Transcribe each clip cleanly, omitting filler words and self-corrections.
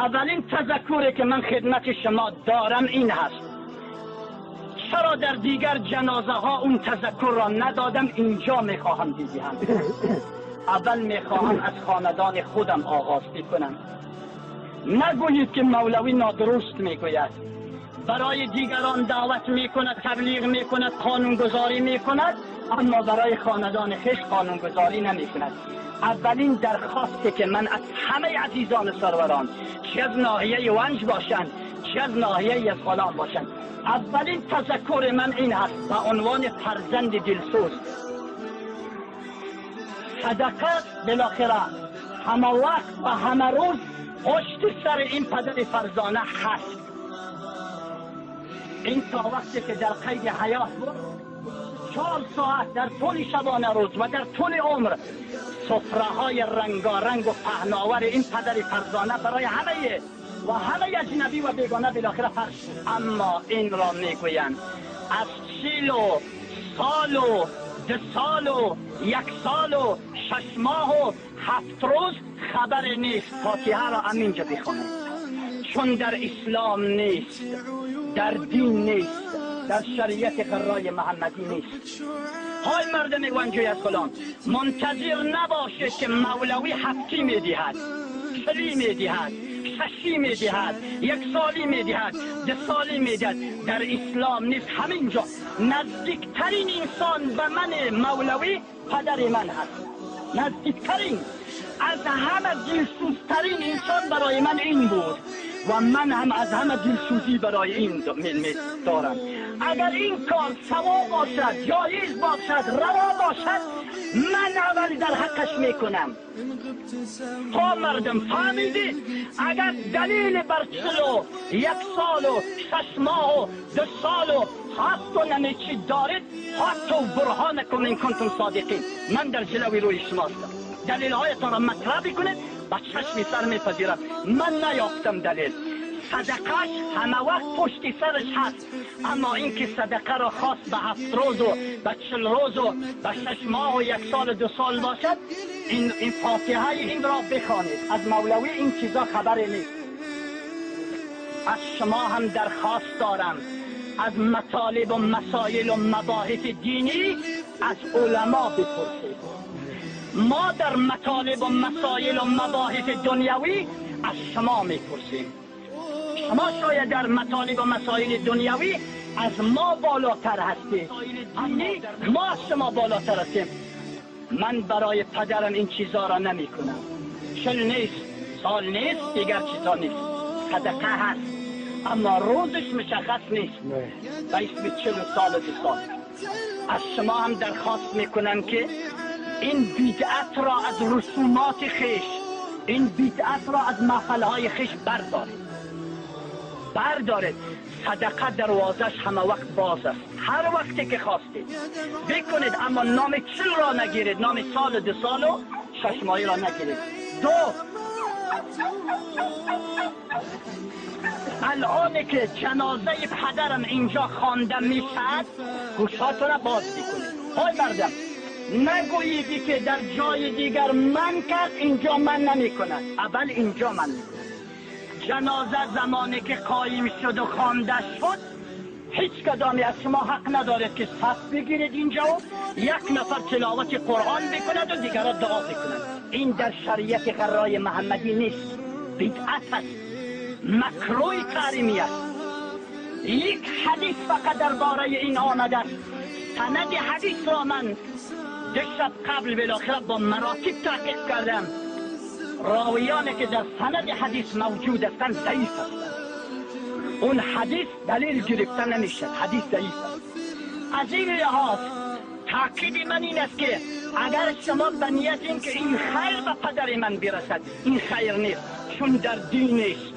اولین تذکری که من خدمت شما دارم این هست، چرا در دیگر جنازه ها اون تذکر را ندادم اینجا میخواهم دیدیم. اول میخواهم از خاندان خودم آغاز کنم. نگویید که مولوی نادرست میگوید، برای دیگران دعوت میکند، تبلیغ میکند، قانونگذاری میکند، اما برای خاندان خویش قانونگذاری نمیکند. اولین درخواستی که من از همه عزیزان سروران، چه از ناحیه ونج باشند چه از ناحیه یزغالان باشند، اولین تذکر من این هست به عنوان فرزند دلسوز، صدقه بالاخره همه وقت و همه روز پشت سر این پدر فرزانه هست. این تا وقتی که در قید حیات بود 4 ساعت در طول شبانه روز و در طول عمر سفره های رنگارنگ و پهناور این پدر فرزانه برای همه و همه اجنبی و بیگانه بالاخره پخش. اما این را میگویند از 40 سال و 2 سال و 1 سال و 6 ماه و 7 روز خبر نیست. فاتحه را همینجا بخوانید، چون در اسلام نیست، در دین نیست، در شریعت قرای محمدی نیست. های مردم ونجوی از خلان، منتظر نباشید که مولوی 7 میدهد، 40 میدهد، 6 میدهد، 1 سالی میدهد، 2 سالی میدهد. در اسلام نیست. همینجا نزدیکترین انسان به من مولوی پدر من هست. نزدیکترین، از همه دلسوزترین انسان برای من این بود و من هم از همه دلسوزی برای این دارم. اگر این کار سوا باشد، جایز باشد، روا باشد، من اول در حقش میکنم. تا مردم فهمیدید؟ اگر دلیل بر 1 سال و 6 ماه و 2 سال و 7 و نمیچی دارید، حتی برهان کنین کنتم صادقین، من در جلوی روی شما هستم. دلیل هایتان را مطرح بکنید، با چشمی سر میپذیرم. من نیافتم دلیل. صدقهش همه وقت پشت سرش هست، اما اینکه صدقه را خواست به 7 روز و به 40 روز و به 6 ماه و 1 سال و 2 سال باشد، این فاتحه این را بخوانید. از مولوی این چیزا خبری نیست. از شما هم درخواست دارم، از مطالب و مسائل و مباحث دینی از علما بپرسید. ما در مطالب و مسائل و مباحث دنیوی از شما میپرسیم. شما شاید در مطالب و مسائل دنیوی از ما بالاتر هستید، ما از شما بالاتر هستیم. من برای پدرم این چیزا را نمی کنم. 40 نیست، سال نیست، دیگر چیزا نیست. صدقه هست، اما روزش مشخص نیست. به اسم 40 سال و 2 سال. از شما هم درخواست میکنم که این بدعت را از رسومات خیش، این بدعت را از محفلهای خیش بردارید. صدقه دروازش همه وقت باز است، هر وقتی که خواستید بکنید، اما نام 40 را نگیرید، نام سال و 2 سال و 6 ماهی را نگیرید. 2 الان که جنازه پدرم اینجا خوانده میشد، گوشاتون را باز بکنید. های مردم، نگوییدی که در جای دیگر من کرد، اینجا من نمی کند. اول اینجا من می کند. جنازه زمانی که قایم شد و خوانده شد، هیچ کدامی از شما حق ندارد که صف بگیرید اینجا و 1 نفر تلاوت قرآن بکند و دیگرها دعا بکنند. این در شریعت قرای محمدی نیست، بدعت است، مکروه تحریمی است. یک حدیث فقط درباره این آمده است. سند حدیث را من 2 شب قبل بالاخره با مراتب تحقیق کردم. راویانی که در سند حدیث موجود هستند ضعیف هستند. اون حدیث دلیل گرفته نمیشه، حدیث ضعیف است. از این لحاظ تاکید من این است که اگر شما به نیت این که این خیر به پدر من برسد، این خیر نیست، چون در دین نیست.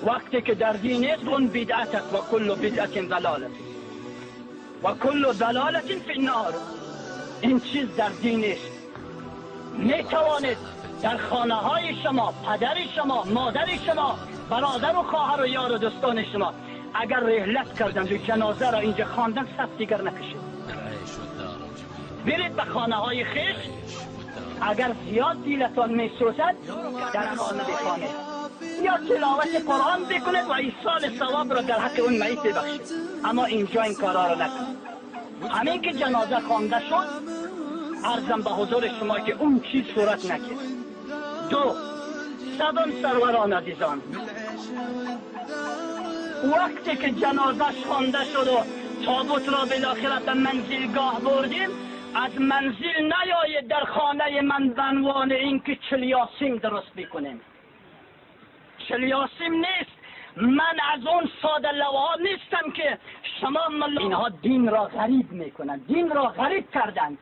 وقتی که در دین نیست، اون بدعت است و کل بدعت ضلالت و کل ضلالت فی النار. این چیز در دین نیست. می توانید در خانه های شما، پدر شما، مادر شما، برادر و خواهر و یار و دوستان شما اگر رحلت کردند و جنازه را اینجا خواندن، صف دیگر نکشید، برید به خانه های خویش. اگر زیاد دیلتان می سوزد، در خانه بخوانید. یا تلاوت قرآن بکنید و ایصال ثواب را در حق اون میت ببخشید. اما اینجا این کارا را نکنید. همین که جنازه خوانده شد، عرضم به حضور شما که اون چیز صورت نکرد. دو، صدم سروران عزیزان، وقتی که جنازه خوانده شد و تابوت را بالاخره به منزلگاه بردیم، از منزل نیایید در خانه من به عنوان اینکه چلیاسیم درست بکنیم. چلیاسیم نیست. من از اون ساده لوها نیستم که شما اینها دین را غریب میکنند، دین را غریب کردند.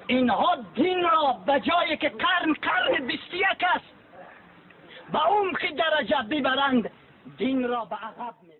اینها دین را به جایی که قرن 21 است به اون که درجه ببرند، دین را به عقب میبرند.